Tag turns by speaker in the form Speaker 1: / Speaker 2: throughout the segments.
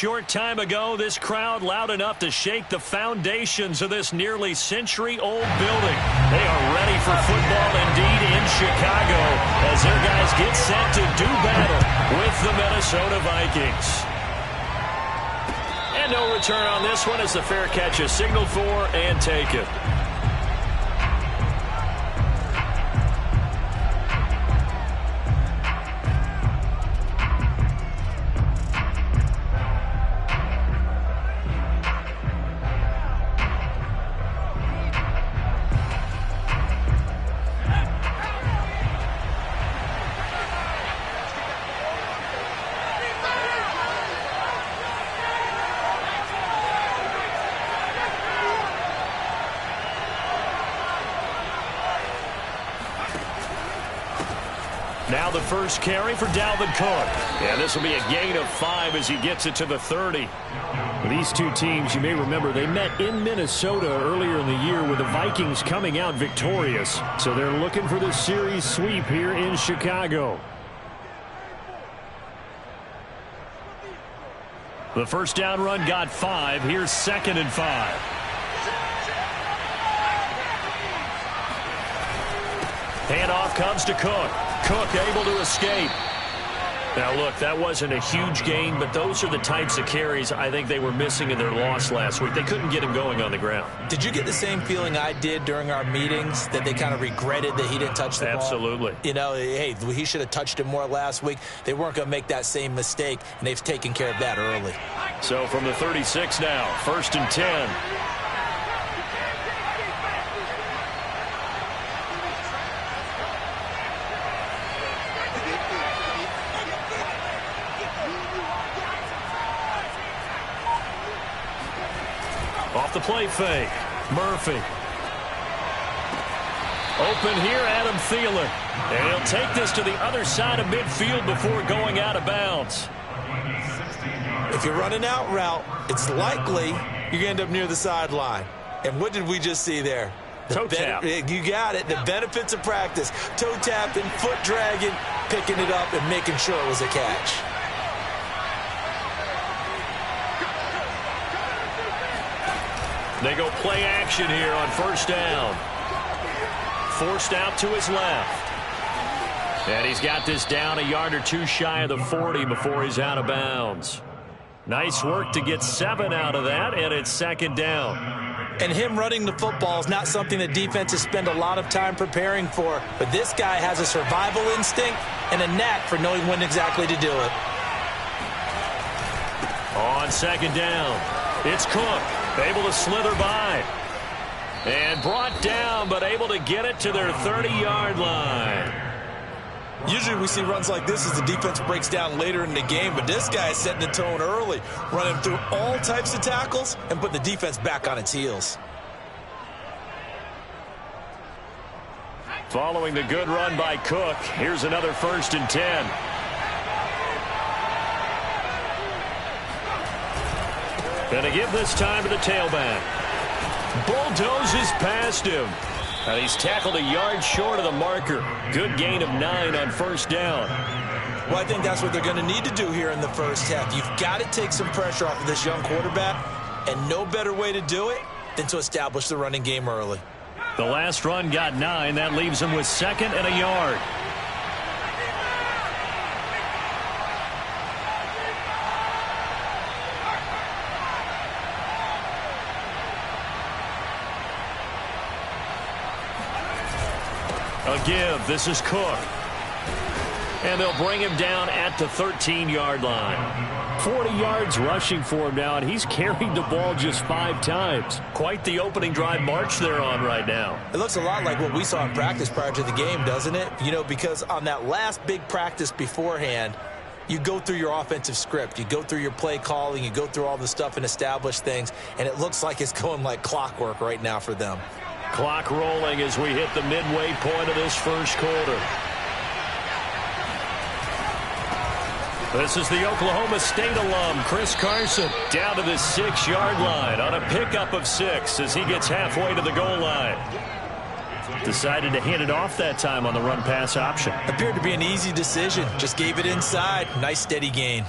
Speaker 1: short time ago, this crowd loud enough to shake the foundations of this nearly century-old building. They are ready for football indeed in Chicago as their guys get set to do battle with the Minnesota Vikings. And no return on this one as the fair catch is signaled for and taken. Now the first carry for Dalvin Cook. Yeah, this will be a gain of 5 as he gets it to the 30. These two teams, you may remember, they met in Minnesota earlier in the year with the Vikings coming out victorious. So they're looking for the series sweep here in Chicago. The first down run got 5. Here's 2nd and 5. Handoff comes to Cook. Cook able to escape. Now, look, that wasn't a huge gain, but those are the types of carries I think they were missing in their loss last week. They couldn't get him going on the ground.
Speaker 2: Did you get the same feeling I did during our meetings, that they kind of regretted that he didn't touch the ball?
Speaker 1: Absolutely.
Speaker 2: You know, hey, he should have touched it more last week. They weren't going to make that same mistake, and they've taken care of that early.
Speaker 1: So from the 36 now, 1st and 10. Off the play fake. Murphy. Open here, Adam Thielen. And he'll take this to the other side of midfield before going out of bounds.
Speaker 2: If you're running out route, it's likely you're going to end up near the sideline. And what did we just see there?
Speaker 1: Toe tap.
Speaker 2: You got it. The benefits of practice. Toe tapping, foot dragging, picking it up, and making sure it was a catch.
Speaker 1: They go play action here on 1st down. Forced out to his left. And he's got this down a yard or 2 shy of the 40 before he's out of bounds. Nice work to get 7 out of that, and it's 2nd down.
Speaker 2: And him running the football is not something that defenses spend a lot of time preparing for. But this guy has a survival instinct and a knack for knowing when exactly to do it.
Speaker 1: On 2nd down, it's Cook. Able to slither by. And brought down, but able to get it to their 30-yard line.
Speaker 2: Usually we see runs like this as the defense breaks down later in the game, but this guy is setting the tone early, running through all types of tackles and putting the defense back on its heels.
Speaker 1: Following the good run by Cook, here's another 1st and 10. Going to give this time to the tailback. Bulldozes past him. And he's tackled a yard short of the marker. Good gain of 9 on 1st down.
Speaker 2: Well, I think that's what they're going to need to do here in the first half. You've got to take some pressure off of this young quarterback, and no better way to do it than to establish the running game early.
Speaker 1: The last run got 9. That leaves him with 2nd and a yard. A give. This is Cook. And they'll bring him down at the 13-yard line. 40 yards rushing for him now, and he's carried the ball just 5 times. Quite the opening drive march they're on right now.
Speaker 2: It looks a lot like what we saw in practice prior to the game, doesn't it? You know, because on that last big practice beforehand, you go through your offensive script. You go through your play calling. You go through all the stuff and establish things, and it looks like it's going like clockwork right now for them.
Speaker 1: Clock rolling as we hit the midway point of this first quarter. This is the Oklahoma State alum, Chris Carson, down to the 6-yard line on a pickup of 6 as he gets halfway to the goal line. Decided to hand it off that time on the run-pass option.
Speaker 2: Appeared to be an easy decision. Just gave it inside. Nice steady gain.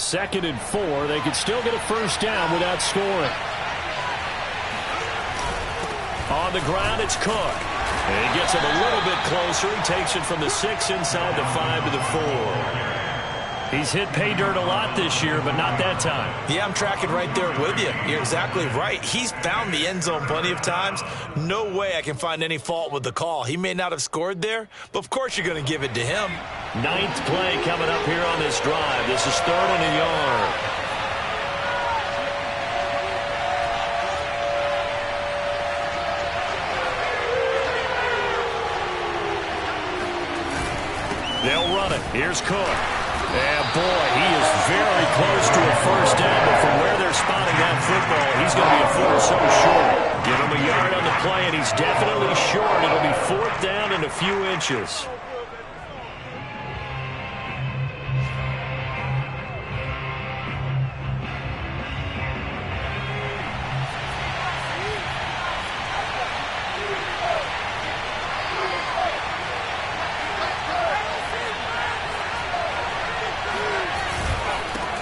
Speaker 1: 2nd and 4. They could still get a first down without scoring. On the ground, it's Cook. And he gets him a little bit closer. He takes it from the 6 inside the 5 to the 4. He's hit pay dirt a lot this year, but not that time.
Speaker 2: Yeah, I'm tracking right there with you. You're exactly right. He's found the end zone plenty of times. No way I can find any fault with the call. He may not have scored there, but of course you're going to give it to him.
Speaker 1: 9th play coming up here on this drive. This is 3rd and a yard. They'll run it. Here's Cook. And, boy, he is very close to a first down, but from where they're spotting that football, he's going to be a foot or so short. Give him a yard on the play, and he's definitely short. It'll be 4th down and a few inches.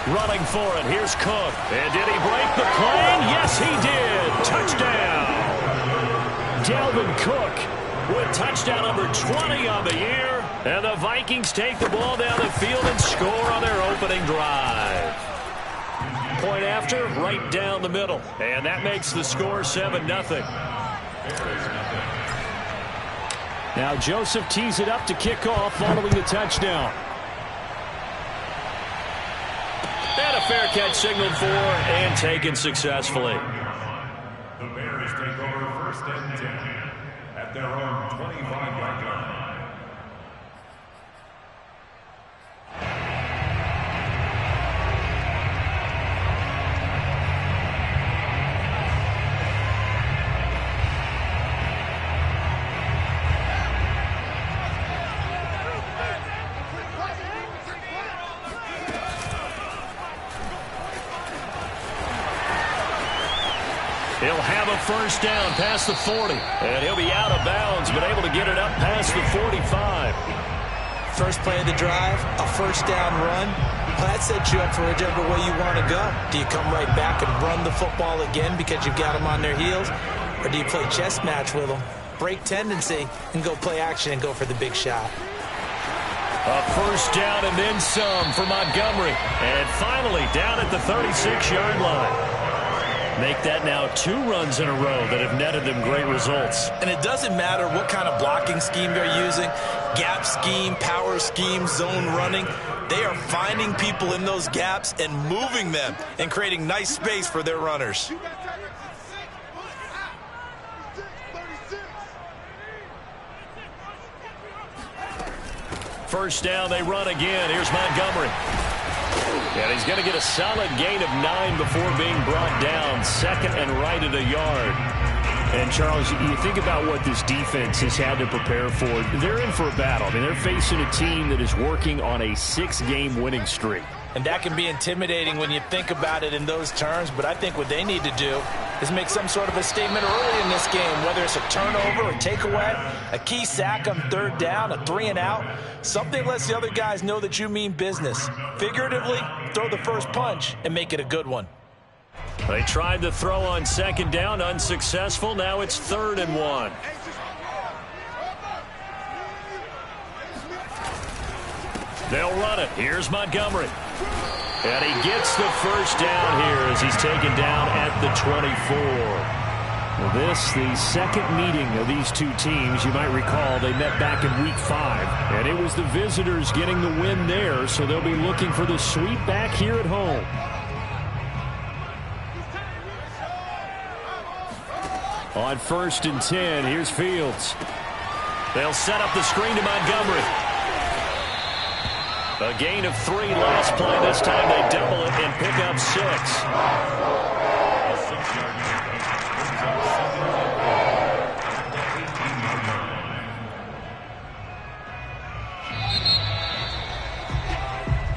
Speaker 1: Running for it. Here's Cook. And did he break the plane? Yes, he did. Touchdown. Dalvin Cook with touchdown number 20 on the year. And the Vikings take the ball down the field and score on their opening drive. Point after, right down the middle. And that makes the score 7-0. Now Joseph tees it up to kick off following the touchdown. And a fair catch signaled for and taken successfully.
Speaker 3: The Bears take over 1st and 10 at their own 25-yard line.
Speaker 1: He'll have a first down past the 40. And he'll be out of bounds, but able to get it up past the 45.
Speaker 2: First play of the drive, a first down run. Well, that sets you up for whichever way you want to go. Do you come right back and run the football again because you've got them on their heels? Or do you play chess match with them, break tendency, and go play action and go for the big shot?
Speaker 1: A first down and then some for Montgomery. And finally down at the 36-yard line. Make that now 2 runs in a row that have netted them great results.
Speaker 2: And it doesn't matter what kind of blocking scheme they're using, gap scheme, power scheme, zone running. They are finding people in those gaps and moving them and creating nice space for their runners.
Speaker 1: First down, they run again. Here's Montgomery. And he's going to get a solid gain of 9 before being brought down. 2nd and right at a yard. And, Charles, you think about what this defense has had to prepare for. They're in for a battle. I mean, they're facing a team that is working on a 6-game winning streak.
Speaker 2: And that can be intimidating when you think about it in those terms. But I think what they need to do is make some sort of a statement early in this game, whether it's a turnover, a takeaway, a key sack on 3rd down, a 3-and-out. Something lets the other guys know that you mean business. Figuratively, throw the first punch and make it a good one.
Speaker 1: They tried to throw on 2nd down, unsuccessful. Now it's 3rd and 1. They'll run it. Here's Montgomery. And he gets the first down here as he's taken down at the 24. Well, this, the 2nd meeting of these 2 teams. You might recall they met back in Week 5. And it was the visitors getting the win there, so they'll be looking for the sweep back here at home. On 1st and 10, here's Fields. They'll set up the screen to Montgomery. A gain of 3 last play. This time they double it and pick up 6.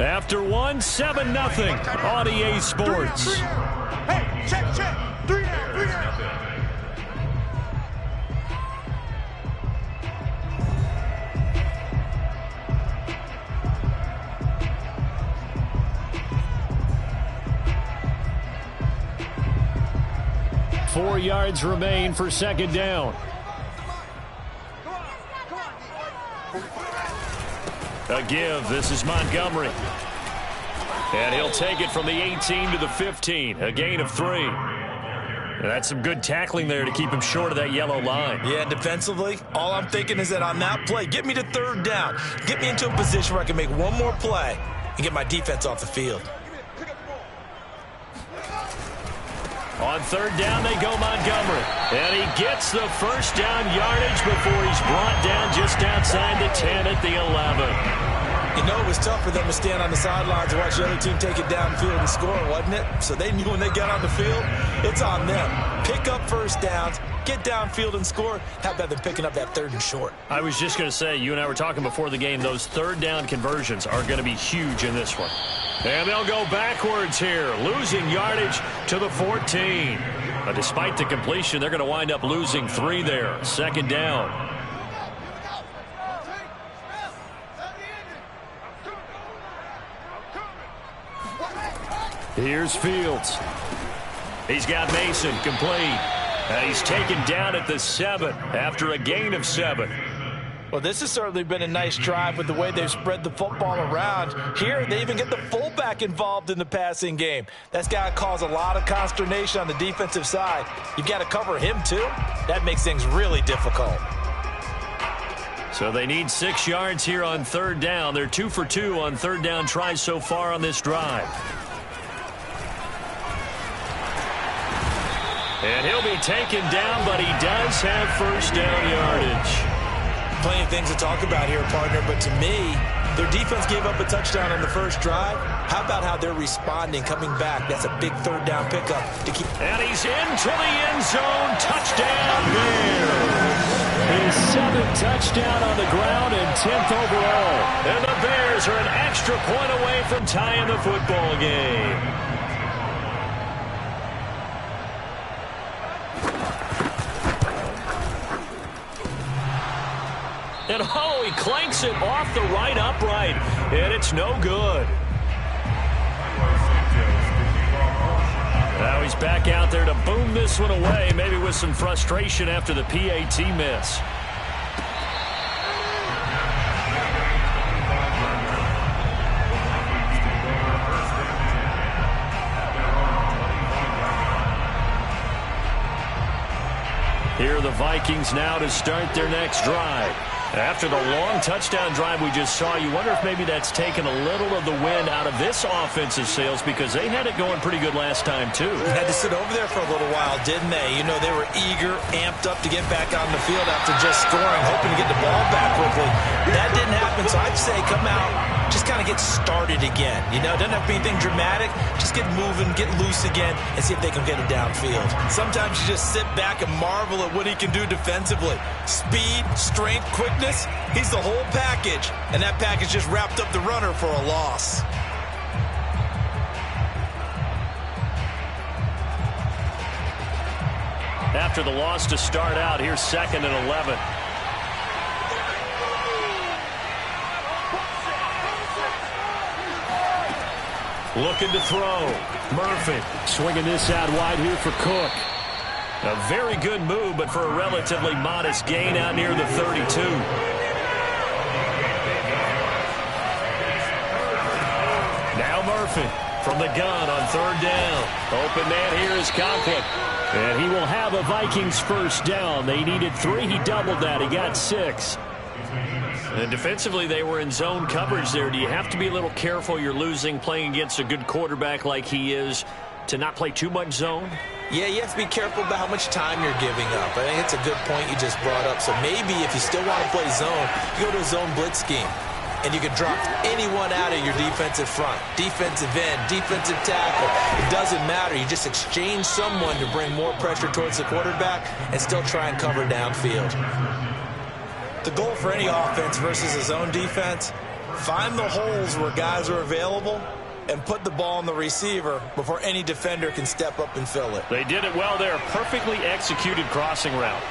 Speaker 1: After 1, 7-0 on EA Sports.
Speaker 3: Hey, check. 3 down.
Speaker 1: 4 yards remain for second down. A give. This is Montgomery. And he'll take it from the 18 to the 15. A gain of 3. And that's some good tackling there to keep him short of that yellow line.
Speaker 2: Yeah, and defensively, all I'm thinking is that on that play, get me to third down. Get me into a position where I can make one more play and get my defense off the field.
Speaker 1: On third down, they go Montgomery. And he gets the first down yardage before he's brought down just outside the 10 at the 11.
Speaker 2: You know, it was tough for them to stand on the sidelines and watch the other team take it downfield and score, wasn't it? So they knew when they got on the field, it's on them. Pick up first downs, get downfield and score. How about them picking up that third and short?
Speaker 1: I was just going to say, you and I were talking before the game, those third down conversions are going to be huge in this one. And they'll go backwards here, losing yardage to the 14. But despite the completion, they're going to wind up losing 3 there. Second down. Here's Fields. He's got Mason complete. And he's taken down at the 7 after a gain of 7.
Speaker 2: Well, this has certainly been a nice drive with the way they've spread the football around. Here, they even get the fullback involved in the passing game. That's got to cause a lot of consternation on the defensive side. You've got to cover him, too. That makes things really difficult.
Speaker 1: So they need 6 yards here on third down. They're 2 for 2 on third down tries so far on this drive. And he'll be taken down, but he does have first down yardage.
Speaker 2: Plenty of things to talk about here, partner, but to me, their defense gave up a touchdown on the first drive. How about how they're responding, coming back? That's a big third down pickup to keep.
Speaker 1: And he's into the end zone. Touchdown Bears. His 7th touchdown on the ground and 10th overall. And the Bears are an extra point away from tying the football game. And oh, he clanks it off the right upright, and it's no good. Now he's back out there to boom this one away, maybe with some frustration after the PAT miss. Here are the Vikings now to start their next drive. After the long touchdown drive we just saw, you wonder if maybe that's taken a little of the wind out of this offensive sails, because they had it going pretty good last time, too.
Speaker 2: Had to sit over there for a little while, didn't they? You know, they were eager, amped up to get back on the field after just scoring, hoping to get the ball back quickly. That didn't happen, so I'd say come out, just kind of get started again. You know, it doesn't have to be anything dramatic. Just get moving, get loose again, and see if they can get it downfield. Sometimes you just sit back and marvel at what he can do defensively. Speed, strength, quickness. He's the whole package, and that package just wrapped up the runner for a loss.
Speaker 1: After the loss to start out, here's 2nd and 11. Looking to throw. Murphy swinging this out wide here for Cook. A very good move, but for a relatively modest gain out near the 32. Now Murphy from the gun on third down. Open man here is Conklin. And he will have a Vikings first down. They needed 3. He doubled that. He got 6. And defensively, they were in zone coverage there. Do you have to be a little careful? You're losing, playing against a good quarterback like he is, to not play too much zone?
Speaker 2: Yeah, you have to be careful about how much time you're giving up. I think it's a good point you just brought up. So maybe if you still want to play zone, you go to a zone blitz scheme. And you can drop anyone out of your defensive front. Defensive end, defensive tackle. It doesn't matter. You just exchange someone to bring more pressure towards the quarterback and still try and cover downfield. The goal for any offense versus a zone defense, find the holes where guys are available and put the ball on the receiver before any defender can step up and fill it.
Speaker 1: They did it well there. Perfectly executed crossing route.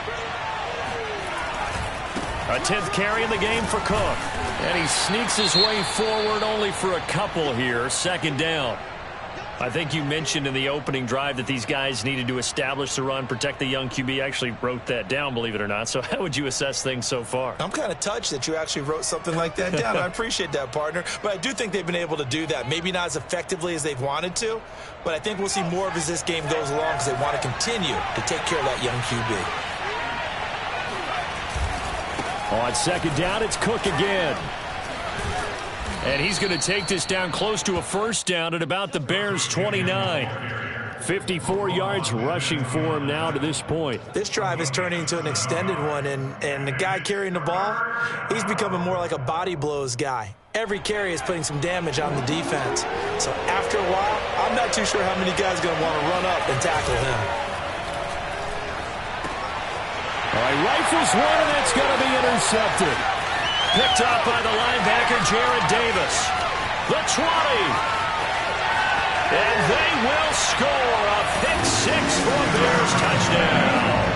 Speaker 1: A 10th carry in the game for Cook. And he sneaks his way forward only for a couple here. Second down. I think you mentioned in the opening drive that these guys needed to establish the run, protect the young QB. I actually wrote that down, believe it or not. So how would you assess things so far?
Speaker 2: I'm kind of touched that you actually wrote something like that down. I appreciate that, partner. But I do think they've been able to do that. Maybe not as effectively as they've wanted to, but I think we'll see more of as this game goes along because they want to continue to take care of that young QB.
Speaker 1: On second down, it's Cook again. And he's going to take this down close to a first down at about the Bears' 29. 54 yards rushing for him now to this point.
Speaker 2: This drive is turning into an extended one, and the guy carrying the ball, he's becoming more like a body blows guy. Every carry is putting some damage on the defense. So after a while, I'm not too sure how many guys are going to want to run up and tackle him.
Speaker 1: All right, rifles one, and that's going to be intercepted. Picked up by the linebacker, Jared Davis. The 20. And they will score a pick-6 for a Bears touchdown.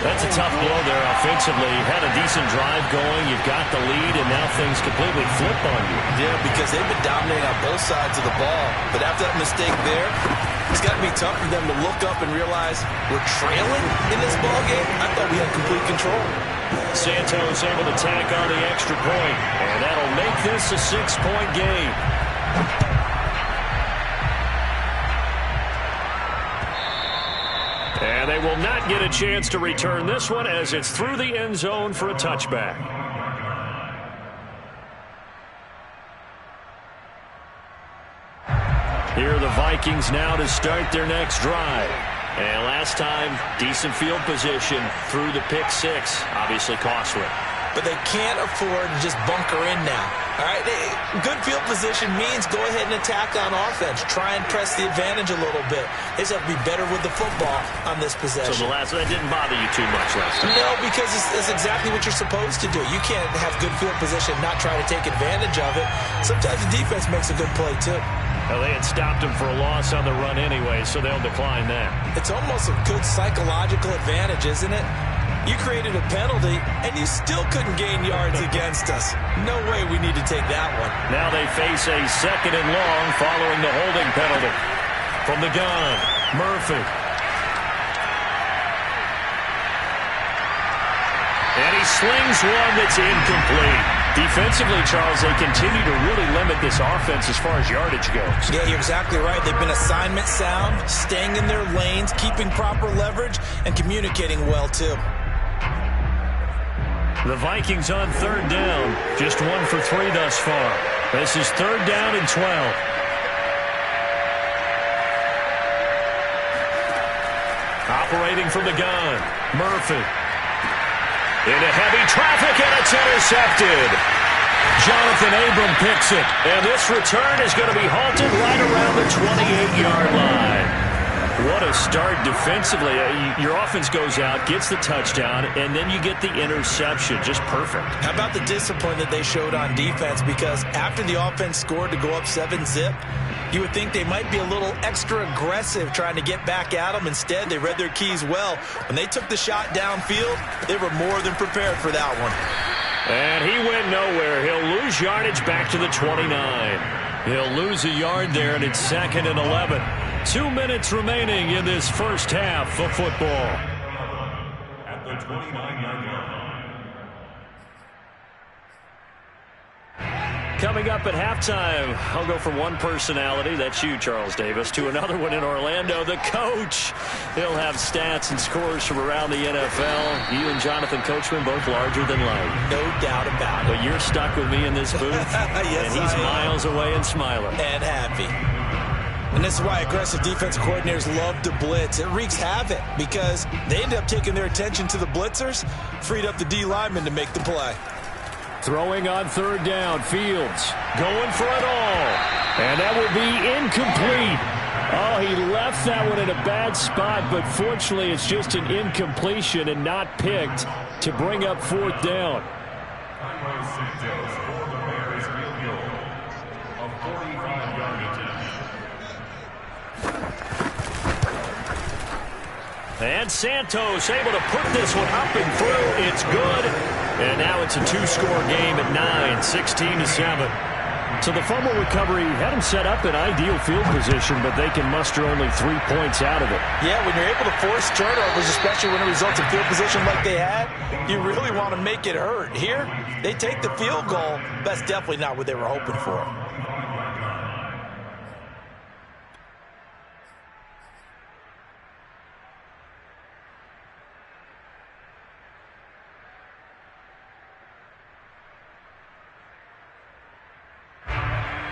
Speaker 1: That's a tough blow there offensively. You had a decent drive going. You've got the lead, and now things completely flip on you.
Speaker 2: Yeah, because they've been dominating on both sides of the ball. But after that mistake there, it's got to be tough for them to look up and realize we're trailing in this ball game. I thought we had complete control.
Speaker 1: Santos able to tack on the extra point, and that'll make this a 6-point game. And they will not get a chance to return this one as it's through the end zone for a touchback. Here are the Vikings now to start their next drive. And last time, decent field position through the pick-6. Obviously costly.
Speaker 2: But they can't afford to just bunker in now. All right, good field position means go ahead and attack on offense. Try and press the advantage a little bit. They just have to be better with the football on this possession.
Speaker 1: So that didn't bother you too much last time?
Speaker 2: No, because it's exactly what you're supposed to do. You can't have good field position and not try to take advantage of it. Sometimes the defense makes a good play, too.
Speaker 1: Well, they had stopped him for a loss on the run anyway, so they'll decline that.
Speaker 2: It's almost a good psychological advantage, isn't it? You created a penalty, and you still couldn't gain yards against us. No way we need to take that one.
Speaker 1: Now they face a 2nd and long following the holding penalty. From the gun, Murphy. And he slings one that's incomplete. Defensively, Charles, they continue to really limit this offense as far as yardage goes.
Speaker 2: Yeah, you're exactly right. They've been assignment sound, staying in their lanes, keeping proper leverage, and communicating well, too.
Speaker 1: The Vikings on 3rd down, just 1 for 3 thus far. This is 3rd down and 12. Operating from the gun, Murphy. Into heavy traffic, and it's intercepted. Jonathan Abram picks it, and this return is going to be halted right around the 28-yard line. What a start defensively. Your offense goes out, gets the touchdown, and then you get the interception. Just perfect.
Speaker 2: How about the discipline that they showed on defense? Because after the offense scored to go up 7-zip, you would think they might be a little extra aggressive trying to get back at them. Instead, they read their keys well. When they took the shot downfield, they were more than prepared for that one.
Speaker 1: And he went nowhere. He'll lose yardage back to the 29. He'll lose a yard there, and it's 2nd and 11. 2 minutes remaining in this first half of football.
Speaker 3: At the 29-yard line.
Speaker 1: Coming up at halftime, I'll go from one personality, that's you, Charles Davis, to another one in Orlando, the coach. He'll have stats and scores from around the NFL. You and Jonathan Coachman, both larger than life.
Speaker 2: No doubt about it.
Speaker 1: But you're stuck with me in this booth,
Speaker 2: yes,
Speaker 1: and he's miles away and smiling.
Speaker 2: And happy. And this is why aggressive defensive coordinators love to blitz. It wreaks havoc because they end up taking their attention to the blitzers, freed up the D lineman to make the play.
Speaker 1: Throwing on 3rd down, Fields going for it all. And that will be incomplete. Oh, he left that one in a bad spot, but fortunately it's just an incompletion and not picked to bring up 4th down.
Speaker 3: Santos for the Bears field goal of 45-yard attempt.
Speaker 1: And Santos able to put this one up and through. It's good. And now it's a 2-score game at 9, 16-7. So the fumble recovery had them set up in ideal field position, but they can muster only 3 points out of it.
Speaker 2: Yeah, when you're able to force turnovers, especially when it results in field position like they had, you really want to make it hurt. Here, they take the field goal. That's definitely not what they were hoping for.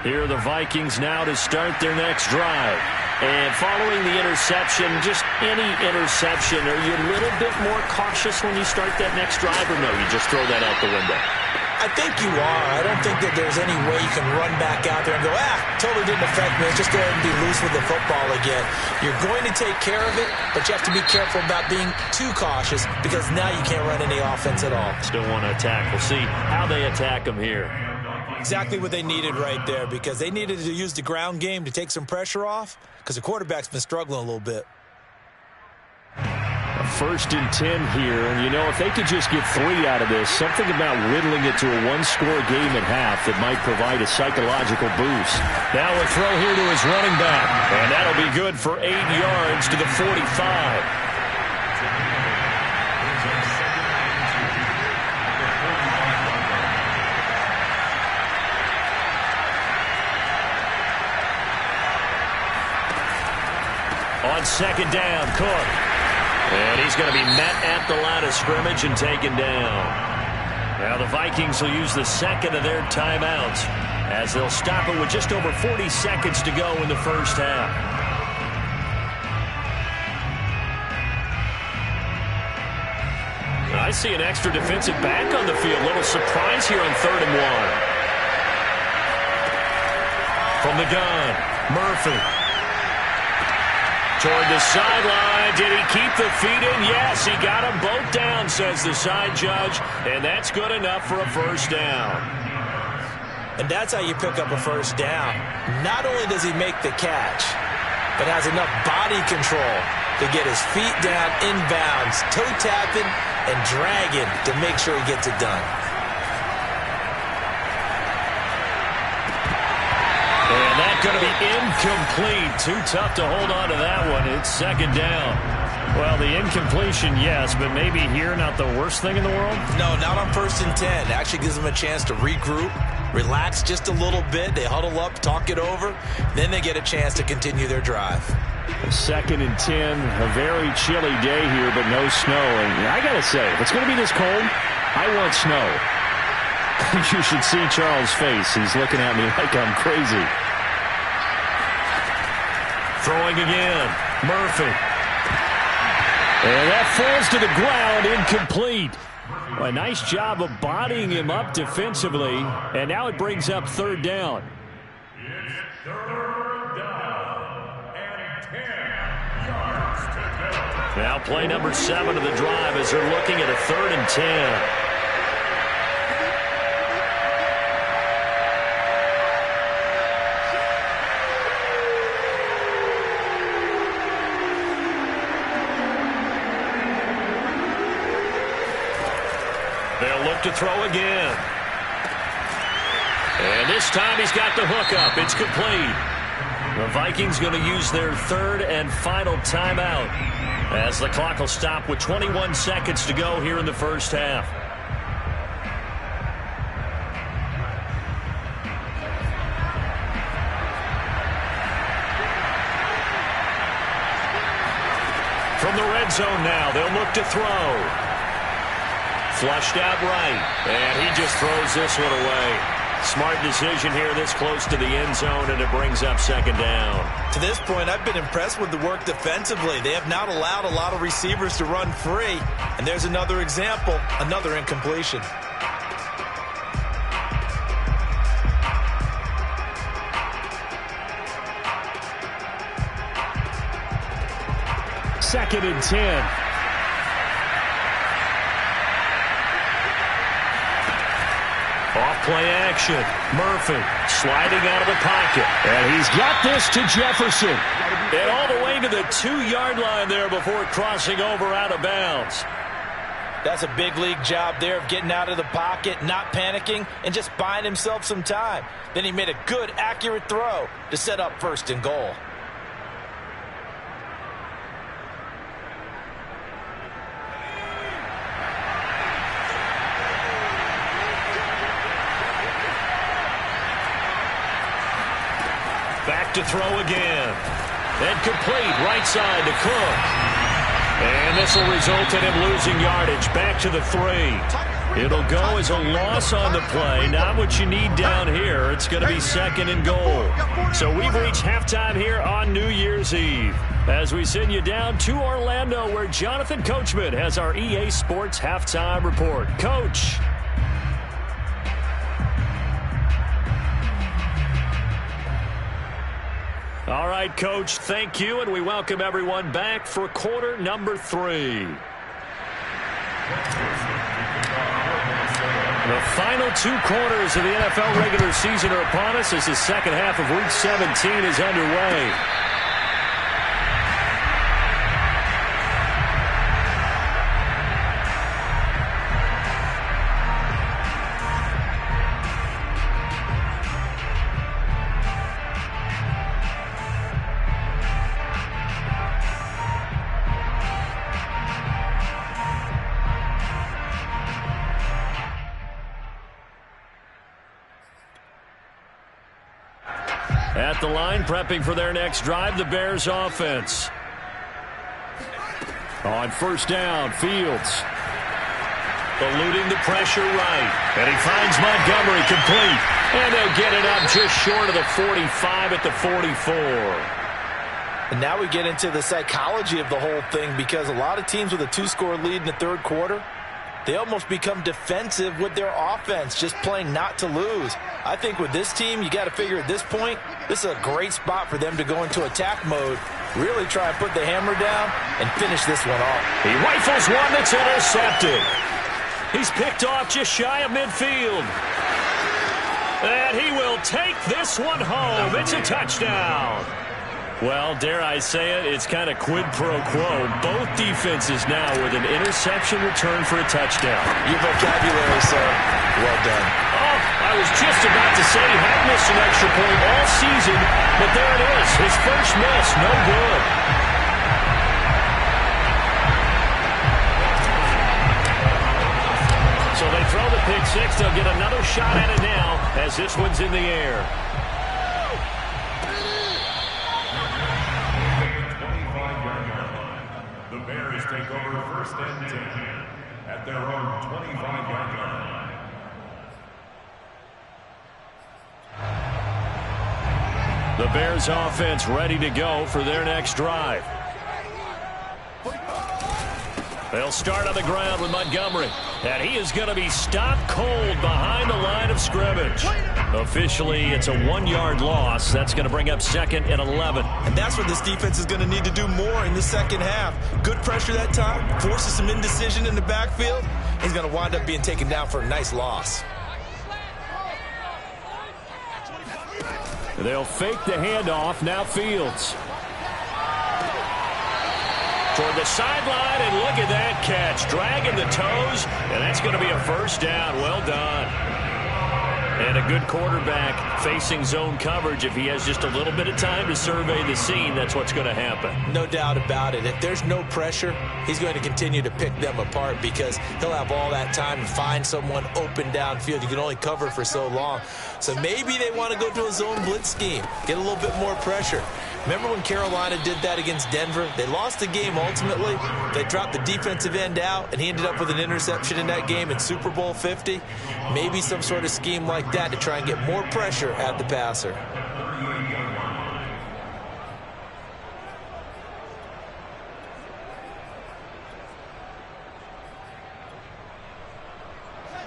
Speaker 1: Here are the Vikings now to start their next drive. And following the interception, just any interception, are you a little bit more cautious when you start that next drive, or no, you just throw that out the window?
Speaker 2: I think you are. I don't think that there's any way you can run back out there and go, totally didn't affect me. Let's just go ahead and be loose with the football again. You're going to take care of it, but you have to be careful about being too cautious because now you can't run any offense at all.
Speaker 1: Still want to attack. We'll see how they attack them here.
Speaker 2: Exactly what they needed right there, because they needed to use the ground game to take some pressure off because the quarterback's been struggling a little bit.
Speaker 1: A 1st and 10 here, and you know, if they could just get 3 out of this, something about whittling it to a one-score game at half that might provide a psychological boost. Now a throw here to his running back, and that'll be good for 8 yards to the 45. On 2nd down, Cook. And he's going to be met at the line of scrimmage and taken down. Now the Vikings will use the 2nd of their timeouts as they'll stop it with just over 40 seconds to go in the first half. I see an extra defensive back on the field. Little surprise here on 3rd and 1. From the gun, Murphy. Toward the sideline. Did he keep the feet in? Yes, he got them both down, says the side judge. And that's good enough for a 1st down.
Speaker 2: And that's how you pick up a 1st down. Not only does he make the catch, but has enough body control to get his feet down inbounds, toe tapping and dragging to make sure he gets it done.
Speaker 1: And that's going to be incomplete. Too tough to hold on to that one. It's 2nd down. Well, the incompletion, yes, but maybe here not the worst thing in the world?
Speaker 2: No, not on 1st and 10. Actually gives them a chance to regroup, relax just a little bit. They huddle up, talk it over. Then they get a chance to continue their drive.
Speaker 1: 2nd and 10, a very chilly day here, but no snow. And I got to say, if it's going to be this cold, I want snow. You should see Charles' face. He's looking at me like I'm crazy. Throwing again. Murphy. And that falls to the ground, incomplete. A nice job of bodying him up defensively. And now it brings up 3rd down.
Speaker 3: It's 3rd down and 10 yards to go.
Speaker 1: Now play number 7 of the drive as they're looking at a 3rd and 10. They'll look to throw again. And this time he's got the hook up. It's complete. The Vikings going to use their 3rd and final timeout as the clock will stop with 21 seconds to go here in the first half. From the red zone now, they'll look to throw. Flushed out right, and he just throws this one away. Smart decision here this close to the end zone, and it brings up 2nd down.
Speaker 2: To this point, I've been impressed with the work defensively. They have not allowed a lot of receivers to run free, and there's another example, another incompletion.
Speaker 1: Second and 10. Off play action. Murphy sliding out of the pocket. And he's got this to Jefferson. And all the way to the 2-yard line there before crossing over out of bounds.
Speaker 2: That's a big league job there of getting out of the pocket, not panicking, and just buying himself some time. Then he made a good, accurate throw to set up 1st and goal.
Speaker 1: Back to throw again. And complete right side to Cook. And this will result in him losing yardage. Back to the 3. It'll go as a loss on the play. Not what you need down here. It's going to be 2nd and goal. So we've reached halftime here on New Year's Eve, as we send you down to Orlando, where Jonathan Coachman has our EA Sports halftime report. Coach. All right, Coach, thank you, and we welcome everyone back for quarter number 3. The final 2 quarters of the NFL regular season are upon us as the second half of Week 17 is underway. At the line, prepping for their next drive, the Bears offense. On 1st down, Fields. Eluding the pressure right. And he finds Montgomery complete. And they'll get it up just short of the 45 at the 44.
Speaker 2: And now we get into the psychology of the whole thing, because a lot of teams with a 2-score lead in the 3rd quarter, they almost become defensive with their offense, just playing not to lose. I think with this team, you got to figure at this point, this is a great spot for them to go into attack mode, really try and put the hammer down and finish this one off.
Speaker 1: He rifles one that's intercepted. He's picked off just shy of midfield. And he will take this one home. It's a touchdown. Well, dare I say it, it's kind of quid pro quo. Both defenses now with an interception return for a touchdown.
Speaker 2: Your vocabulary, sir. Well done.
Speaker 1: Oh, I was just about to say he had missed an extra point all season, but there it is. His first miss, no good. So they throw the pick six. They'll get another shot at it now as this one's in the air.
Speaker 3: The Bears take over 1st and 10 at their own 25-yard line.
Speaker 1: The Bears offense ready to go for their next drive. They'll start on the ground with Montgomery. And he is going to be stopped cold behind the line of scrimmage. Officially, it's a 1-yard loss. That's going to bring up 2nd and 11.
Speaker 2: And that's what this defense is going to need to do more in the second half. Good pressure that time, forces some indecision in the backfield. He's going to wind up being taken down for a nice loss.
Speaker 1: They'll fake the handoff. Now Fields. Toward the sideline, and look at that catch. Dragging the toes, and that's going to be a 1st down. Well done. And a good quarterback facing zone coverage. If he has just a little bit of time to survey the scene, that's what's going to happen.
Speaker 2: No doubt about it. If there's no pressure, he's going to continue to pick them apart because he'll have all that time to find someone open downfield. You can only cover for so long. So maybe they want to go to a zone blitz scheme, get a little bit more pressure. Remember when Carolina did that against Denver? They lost the game ultimately. They dropped the defensive end out, and he ended up with an interception in that game in Super Bowl 50. Maybe some sort of scheme like that to try and get more pressure at the passer.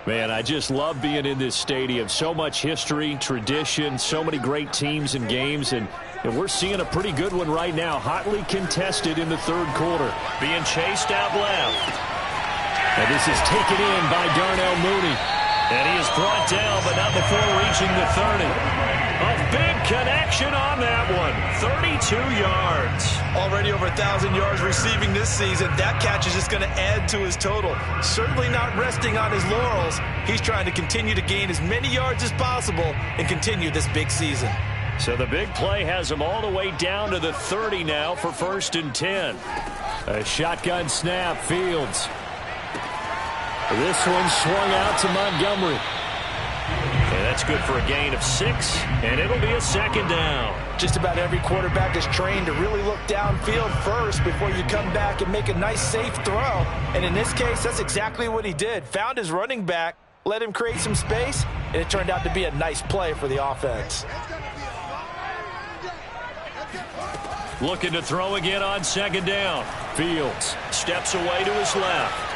Speaker 1: Man, I just love being in this stadium. So much history, tradition, so many great teams and games, and we're seeing a pretty good one right now. Hotly contested in the 3rd quarter. Being chased out left. And this is taken in by Darnell Mooney. And he is brought down, but not before reaching the 30. A big connection on that one. 32 yards.
Speaker 2: Already over 1,000 yards receiving this season. That catch is just going to add to his total. Certainly not resting on his laurels. He's trying to continue to gain as many yards as possible and continue this big season.
Speaker 1: So the big play has him all the way down to the 30 now for 1st and 10. A shotgun snap, Fields. This one swung out to Montgomery. And that's good for a gain of 6, and it'll be a 2nd down.
Speaker 2: Just about every quarterback is trained to really look downfield first before you come back and make a nice, safe throw. And in this case, that's exactly what he did. Found his running back, let him create some space, and it turned out to be a nice play for the offense.
Speaker 1: Looking to throw again on 2nd down. Fields steps away to his left.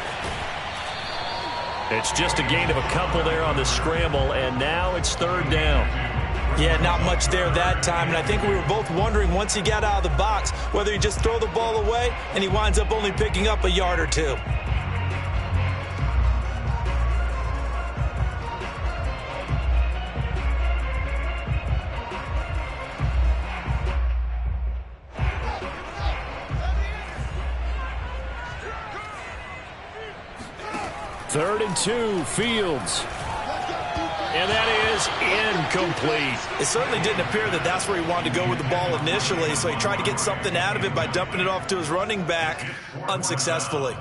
Speaker 1: It's just a gain of a couple there on the scramble, and now it's 3rd down.
Speaker 2: Yeah, not much there that time, and I think we were both wondering once he got out of the box whether he'd just throw the ball away, and he winds up only picking up a yard or 2.
Speaker 1: Third and 2, Fields. And that is incomplete.
Speaker 2: It certainly didn't appear that that's where he wanted to go with the ball initially, so he tried to get something out of it by dumping it off to his running back unsuccessfully.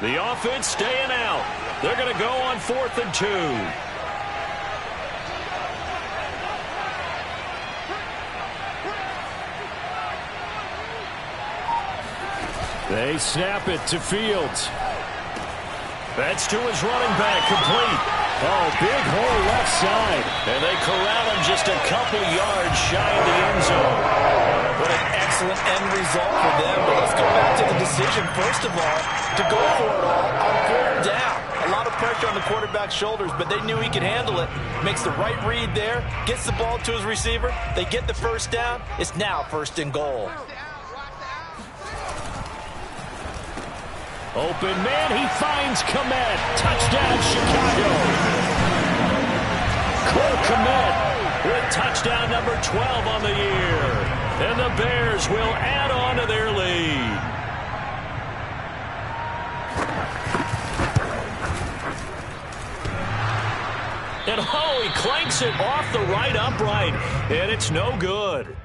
Speaker 1: The offense staying out. They're going to go on 4th and 2. They snap it to Fields. That's to his running back, complete. Oh, big hole left side. And they corral him just a couple yards shy of the end zone.
Speaker 2: What an excellent end result for them. But let's go back to the decision, first of all, to go for it all on 4th down. A lot of pressure on the quarterback's shoulders, but they knew he could handle it. Makes the right read there, gets the ball to his receiver. They get the 1st down. It's now 1st and goal.
Speaker 1: Open man, he finds Kmet. Touchdown, Chicago. Cole Kmet with touchdown number 12 on the year. And the Bears will add on to their lead. And oh, he clanks it off the right upright. And it's no good.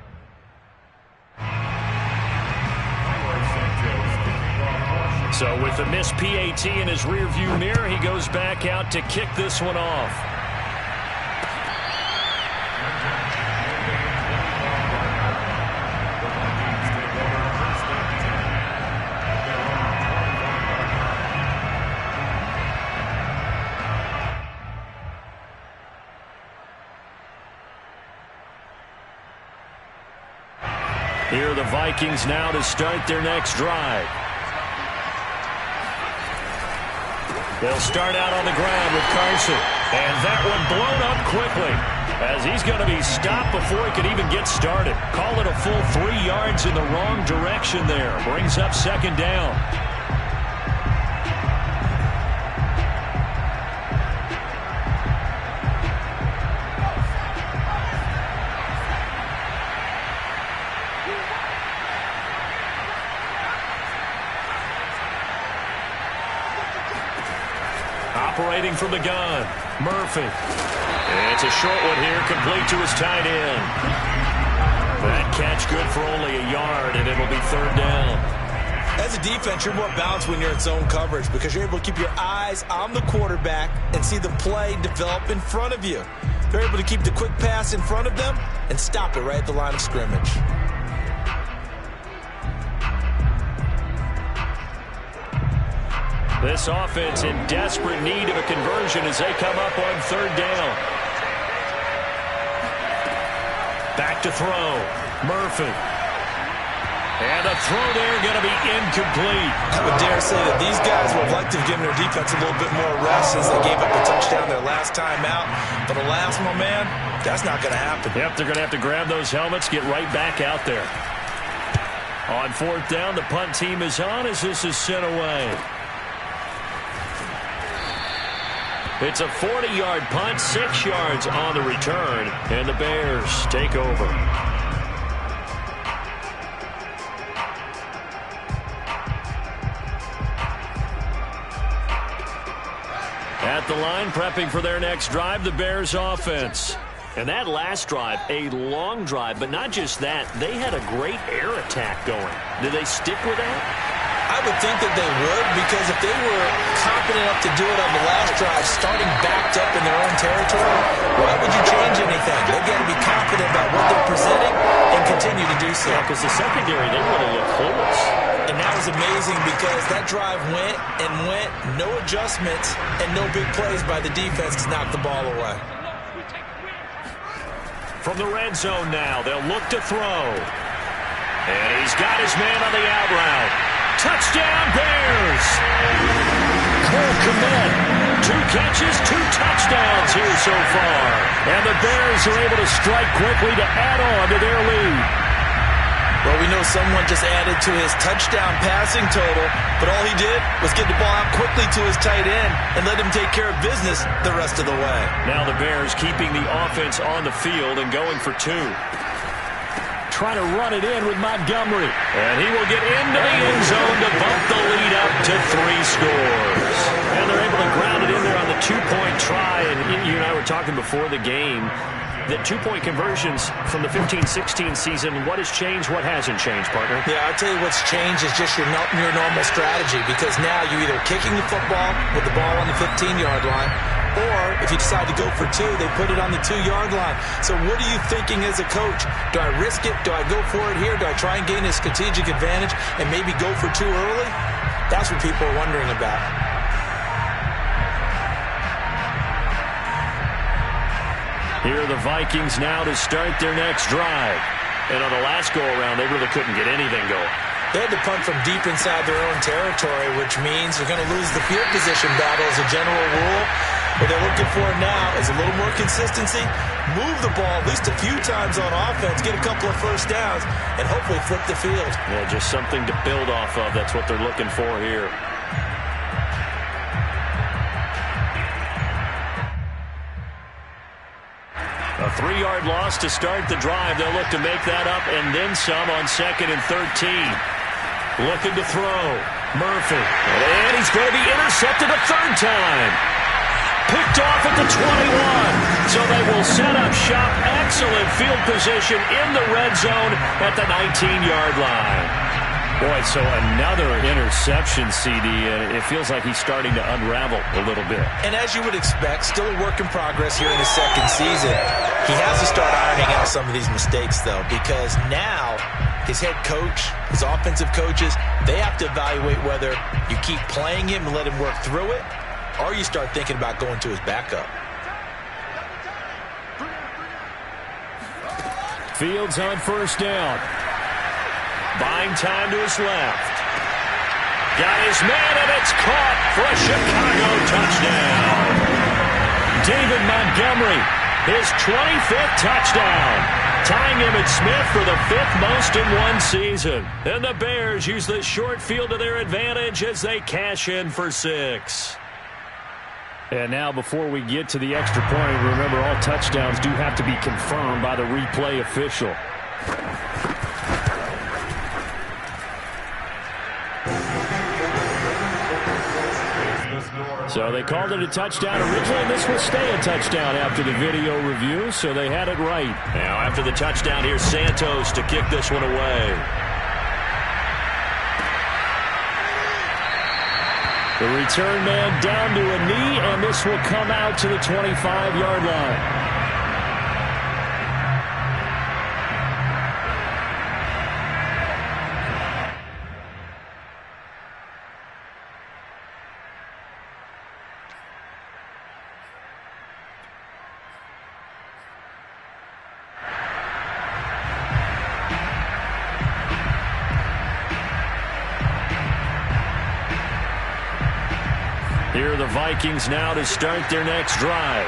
Speaker 1: So with the missed PAT in his rearview mirror, he goes back out to kick this one off. Here are the Vikings now to start their next drive. They'll start out on the ground with Carson. And that one blown up quickly as he's going to be stopped before he could even get started. Call it a full 3 yards in the wrong direction there. Brings up 2nd down. Operating from the gun, Murphy. And it's a short one here, complete to his tight end. That catch good for only a yard, and it'll be 3rd down.
Speaker 2: As a defense, you're more balanced when you're in zone coverage because you're able to keep your eyes on the quarterback and see the play develop in front of you. They're able to keep the quick pass in front of them and stop it right at the line of scrimmage.
Speaker 1: This offense in desperate need of a conversion as they come up on 3rd down. Back to throw. Murphy. And the throw there going to be incomplete.
Speaker 2: I would dare say that these guys would have liked to have given their defense a little bit more rest since they gave up a touchdown their last time out. But alas, my man, that's not going to happen.
Speaker 1: Yep, they're going to have to grab those helmets, get right back out there. On fourth down, the punt team is on as this is sent away. It's a 40-yard punt, 6 yards on the return, and the Bears take over. At the line, prepping for their next drive, the Bears offense. And that last drive, a long drive, but not just that, they had a great air attack going. Did they stick with that?
Speaker 2: I would think that they would, because if they were confident enough to do it on the last drive, starting backed up in their own territory, why would you change anything? They've got to be confident about what they're presenting and continue to do so.
Speaker 1: Yeah, because the secondary, they really look clueless.
Speaker 2: And that was amazing because that drive went and went, no adjustments, and no big plays by the defense to knock the ball away.
Speaker 1: From the red zone now, they'll look to throw. And he's got his man on the out route. Touchdown, Bears! Cole Kmet, 2 catches, 2 touchdowns here so far. And the Bears are able to strike quickly to add on to their lead.
Speaker 2: Well, we know someone just added to his touchdown passing total, but all he did was get the ball out quickly to his tight end and let him take care of business the rest of the way.
Speaker 1: Now the Bears keeping the offense on the field and going for 2. Trying to run it in with Montgomery. And he will get into the end zone to bump the lead up to 3 scores. And they're able to ground it in there on the 2-point try. And you and I were talking before the game that 2-point conversions from the 15-16 season, what has changed, what hasn't changed, partner?
Speaker 2: Yeah, I'll tell you what's changed is just your normal strategy, because now you're either kicking the football with the ball on the 15-yard line, or if you decide to go for 2, they put it on the 2-yard line. So what are you thinking as a coach? Do I risk it? Do I go for it here? Do I try and gain a strategic advantage and maybe go for 2 early? That's what people are wondering about.
Speaker 1: Here are the Vikings now to start their next drive. And on the last go-around, they really couldn't get anything going.
Speaker 2: They had to punt from deep inside their own territory, which means they're going to lose the field position battle as a general rule. What they're looking for now is a little more consistency, move the ball at least a few times on offense, get a couple of first downs, and hopefully flip the field.
Speaker 1: Yeah, just something to build off of. That's what they're looking for here. A 3-yard loss to start the drive. They'll look to make that up and then some on 2nd and 13. Looking to throw. Murphy. And he's going to be intercepted a 3rd time. Picked off at the 21. So they will set up shop. Excellent field position in the red zone at the 19-yard line. Boy, so another interception, CD, and it feels like he's starting to unravel a little bit.
Speaker 2: And as you would expect, still a work in progress here in his 2nd season. He has to start ironing out some of these mistakes, though, because now his head coach, his offensive coaches, they have to evaluate whether you keep playing him and let him work through it, or you start thinking about going to his backup.
Speaker 1: Fields on 1st down. Buying time to his left. Got his man, and it's caught for a Chicago touchdown. David Montgomery, his 25th touchdown. Tying Emmitt Smith for the 5th most in one season. And the Bears use this short field to their advantage as they cash in for 6. And now before we get to the extra point, remember all touchdowns do have to be confirmed by the replay official. So they called it a touchdown originally. This will stay a touchdown after the video review, so they had it right. Now after the touchdown, here's Santos to kick this one away. The return man down to a knee, and this will come out to the 25-yard line. Here are the Vikings now to start their next drive.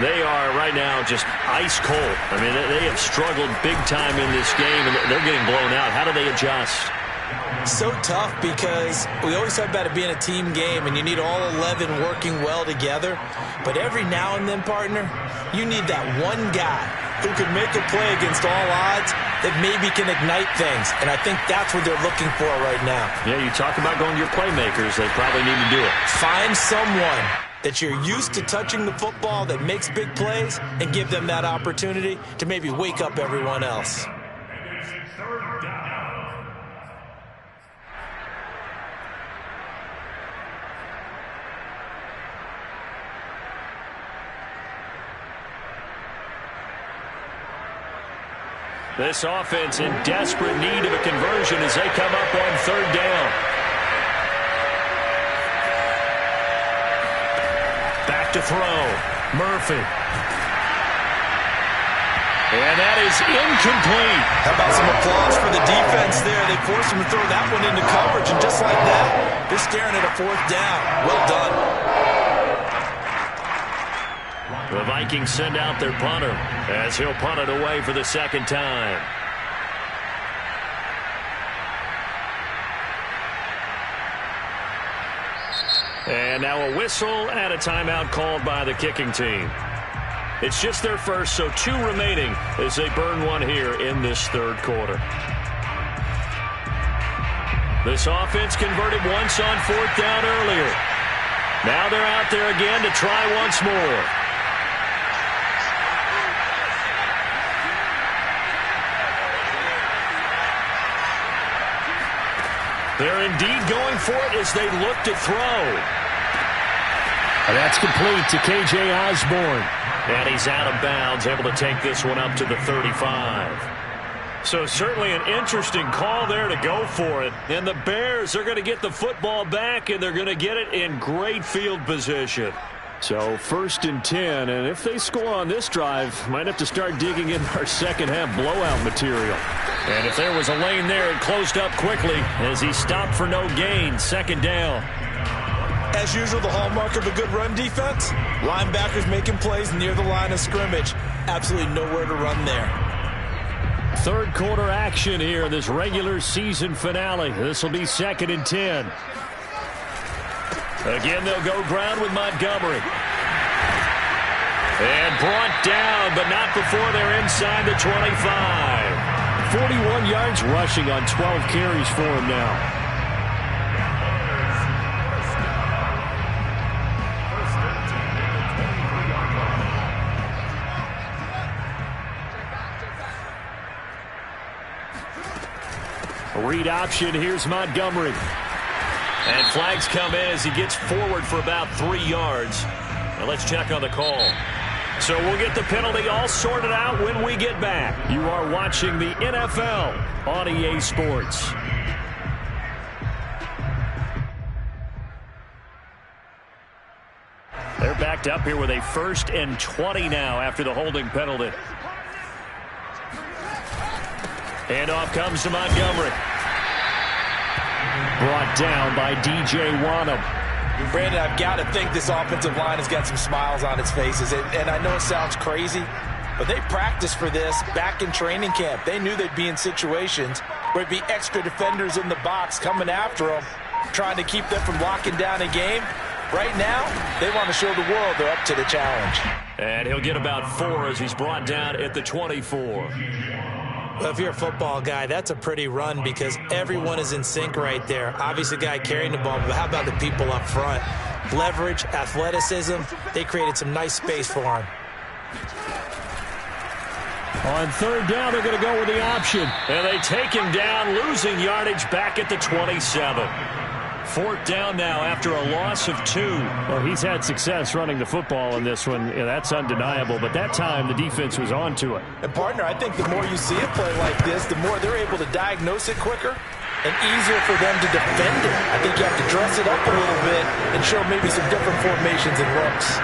Speaker 1: They are right now just ice cold. I mean, they have struggled big time in this game, and they're getting blown out. How do they adjust?
Speaker 2: So tough because we always talk about it being a team game, and you need all 11 working well together. But every now and then, partner, you need that one guy who can make a play against all odds that maybe can ignite things. And I think that's what they're looking for right now.
Speaker 1: Yeah, you talk about going to your playmakers. They probably need to do it.
Speaker 2: Find someone that you're used to touching the football that makes big plays and give them that opportunity to maybe wake up everyone else.
Speaker 1: This offense in desperate need of a conversion as they come up on third down. Back to throw. Murphy. And that is incomplete.
Speaker 2: How about some applause for the defense there? They forced him to throw that one into coverage, and just like that, they're staring at a fourth down. Well done.
Speaker 1: The Vikings send out their punter as he'll punt it away for the second time. And now a whistle and a timeout called by the kicking team. It's just their first, so 2 remaining as they burn one here in this third quarter. This offense converted once on fourth down earlier. Now they're out there again to try once more. They're indeed going for it as they look to throw. And that's complete to K.J. Osborne. And he's out of bounds, able to take this one up to the 35. So certainly an interesting call there to go for it. And the Bears are going to get the football back, and they're going to get it in great field position. So 1st and 10, and if they score on this drive, might have to start digging in our second half blowout material. And if there was a lane there, it closed up quickly as he stopped for no gain. 2nd down.
Speaker 2: As usual, the hallmark of a good run defense, linebackers making plays near the line of scrimmage. Absolutely nowhere to run there.
Speaker 1: Third quarter action here in this regular season finale. This will be 2nd and 10. Again, they'll go ground with Montgomery. And brought down, but not before they're inside the 25. 41 yards rushing on 12 carries for him now. Read option, here's Montgomery. And flags come in as he gets forward for about 3 yards. Now let's check on the call. So we'll get the penalty all sorted out when we get back. You are watching the NFL on EA Sports. They're backed up here with a 1st and 20 now after the holding penalty. Handoff comes to Montgomery. Brought down by D.J. Wanham.
Speaker 2: Brandon, I've got to think this offensive line has got some smiles on its faces. And I know it sounds crazy, but they practiced for this back in training camp. They knew they'd be in situations where it'd be extra defenders in the box coming after them, trying to keep them from locking down a game. Right now, they want to show the world they're up to the challenge.
Speaker 1: And he'll get about 4 as he's brought down at the 24.
Speaker 2: Well, if you're a football guy, that's a pretty run because everyone is in sync right there. Obviously, the guy carrying the ball, but how about the people up front? Leverage, athleticism, they created some nice space for him.
Speaker 1: On 3rd down, they're going to go with the option. And they take him down, losing yardage back at the 27. 4th down now after a loss of 2. Well, he's had success running the football in this one. Yeah, that's undeniable. But that time, the defense was on to it.
Speaker 2: And, partner, I think the more you see it play like this, the more they're able to diagnose it quicker and easier for them to defend it. I think you have to dress it up a little bit and show maybe some different formations and looks.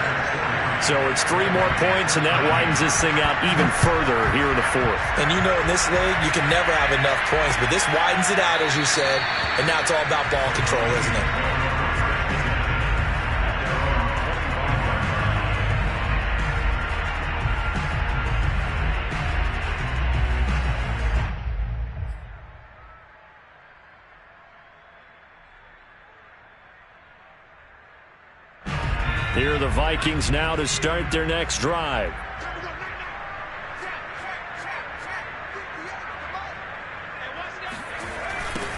Speaker 1: So it's 3 more points, and that widens this thing out even further here in the 4th.
Speaker 2: And you know in this league, you can never have enough points, but this widens it out, as you said, and now it's all about ball control, isn't it?
Speaker 1: Here are the Vikings now to start their next drive.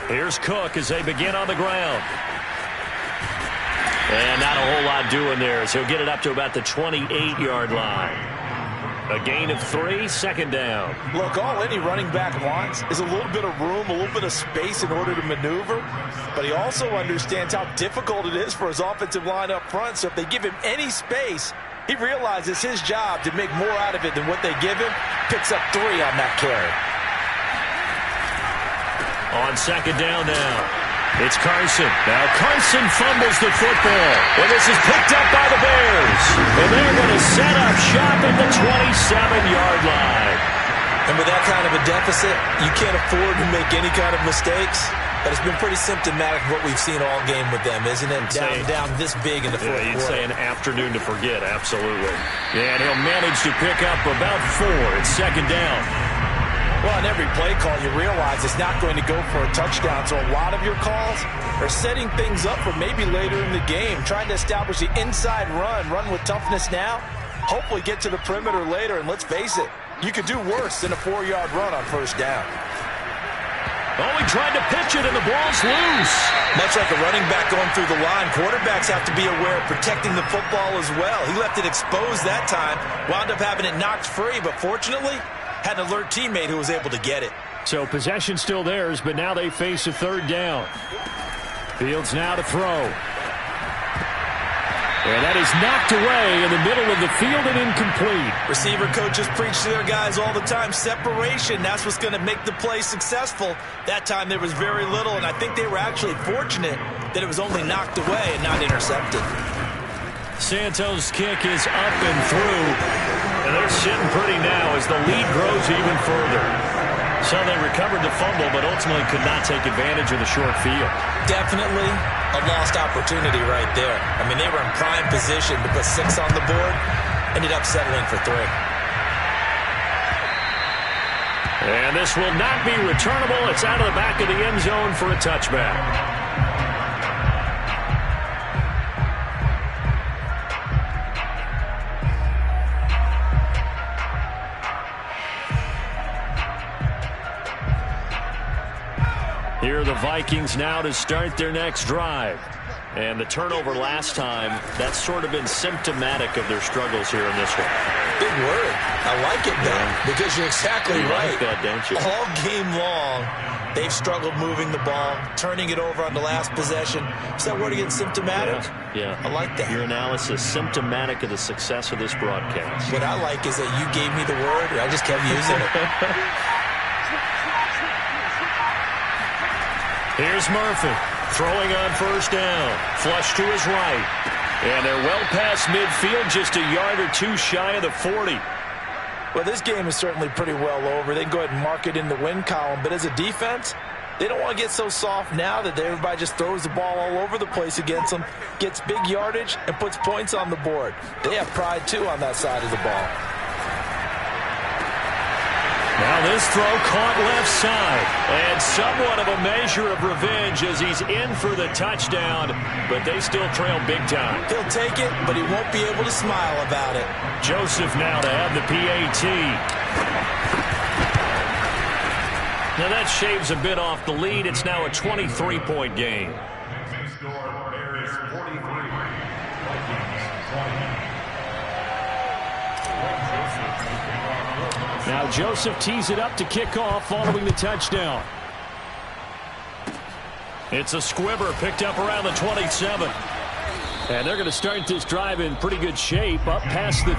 Speaker 1: Here's Cook as they begin on the ground. And not a whole lot doing there, as he'll get it up to about the 28-yard line. A gain of 3, second down.
Speaker 2: Look, all any running back wants is a little bit of room, a little bit of space in order to maneuver. But he also understands how difficult it is for his offensive line up front. So if they give him any space, he realizes his job to make more out of it than what they give him. Picks up 3 on that carry.
Speaker 1: On second down now, it's Carson. Now Carson fumbles the football. And this is picked up by the Bears. And they're going to set up shop at the 27-yard line.
Speaker 2: And with that kind of a deficit, you can't afford to make any kind of mistakes. But it's been pretty symptomatic of what we've seen all game with them, isn't it? Down this big in the fourth quarter.
Speaker 1: You'd say an afternoon to forget, absolutely. Yeah, and he'll manage to pick up about 4. It's second down.
Speaker 2: Well, on every play call, you realize it's not going to go for a touchdown. So a lot of your calls are setting things up for maybe later in the game, trying to establish the inside run with toughness now, hopefully get to the perimeter later. And let's face it, you could do worse than a 4-yard run on first down.
Speaker 1: Oh, he tried to pitch it, and the ball's loose.
Speaker 2: Much like a running back going through the line, quarterbacks have to be aware of protecting the football as well. He left it exposed that time, wound up having it knocked free, but fortunately, had an alert teammate who was able to get it.
Speaker 1: So possession still theirs, but now they face a third down. Fields now to throw. And that is knocked away in the middle of the field and incomplete.
Speaker 2: Receiver coaches preach to their guys all the time. Separation, that's what's going to make the play successful. That time there was very little, and I think they were actually fortunate that it was only knocked away and not intercepted.
Speaker 1: Santos' kick is up and through. And they're sitting pretty now as the lead grows even further. So they recovered the fumble, but ultimately could not take advantage of the short field.
Speaker 2: Definitely a lost opportunity right there. I mean, they were in prime position to put 6 on the board. Ended up settling for 3.
Speaker 1: And this will not be returnable. It's out of the back of the end zone for a touchback. Here are the Vikings now to start their next drive. And the turnover last time, that's sort of been symptomatic of their struggles here in this one.
Speaker 2: Big word. I like it, though, because you're exactly right.
Speaker 1: Like that, don't you?
Speaker 2: All game long, they've struggled moving the ball, turning it over on the last possession. Is that word again, symptomatic?
Speaker 1: Yeah.
Speaker 2: I like that.
Speaker 1: Your analysis, symptomatic of the success of this broadcast.
Speaker 2: What I like is that you gave me the word, and I just kept using it.
Speaker 1: Here's Murphy throwing on first down. Flush to his right. And they're well past midfield, just a yard or 2 shy of the 40.
Speaker 2: Well, this game is certainly pretty well over. They can go ahead and mark it in the win column. But as a defense, they don't want to get so soft now that everybody just throws the ball all over the place against them, gets big yardage, and puts points on the board. They have pride, too, on that side of the ball.
Speaker 1: Now this throw caught left side, and somewhat of a measure of revenge as he's in for the touchdown, but they still trail big time.
Speaker 2: He'll take it, but he won't be able to smile about it.
Speaker 1: Joseph now to have the PAT. Now that shaves a bit off the lead. It's now a 23-point game.
Speaker 3: Bears 43, Vikings 20.
Speaker 1: Now Joseph tees it up to kick off following the touchdown. It's a squibber picked up around the 27. And they're going to start this drive in pretty good shape up past the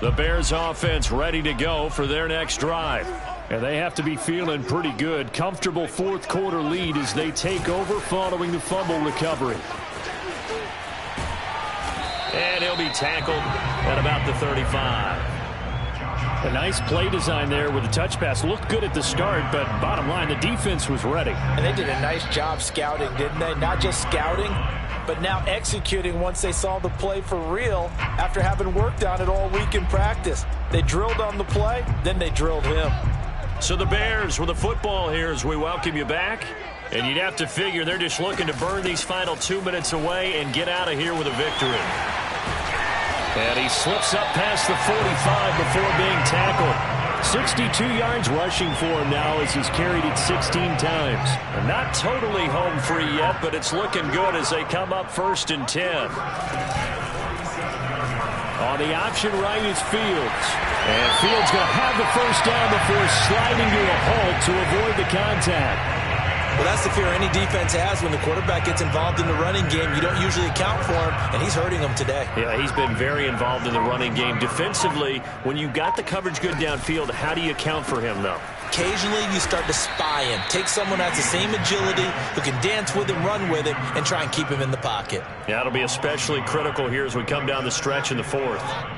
Speaker 1: 30. The Bears offense ready to go for their next drive. And they have to be feeling pretty good. Comfortable fourth quarter lead as they take over following the fumble recovery. And he'll be tackled at about the 35. A nice play design there with the touch pass. Looked good at the start, but bottom line, the defense was ready.
Speaker 2: And they did a nice job scouting, didn't they? Not just scouting, but now executing once they saw the play for real after having worked on it all week in practice. They drilled on the play, then they drilled him.
Speaker 1: So the Bears with the football here as we welcome you back. And you'd have to figure they're just looking to burn these final 2 minutes away and get out of here with a victory. And he slips up past the 45 before being tackled. 62 yards rushing for him now as he's carried it 16 times. And not totally home free yet, but it's looking good as they come up 1st and 10. On the option right is Fields. And Fields going to have the first down before sliding to a halt to avoid the contact.
Speaker 2: Well, that's the fear any defense has when the quarterback gets involved in the running game. You don't usually account for him, and he's hurting them today.
Speaker 1: Yeah, he's been very involved in the running game. Defensively, when you got the coverage good downfield, how do you account for him, though?
Speaker 2: Occasionally, you start to spy him. Take someone that's the same agility, who can dance with him, run with him, and try and keep him in the pocket.
Speaker 1: Yeah, it'll be especially critical here as we come down the stretch in the 4th.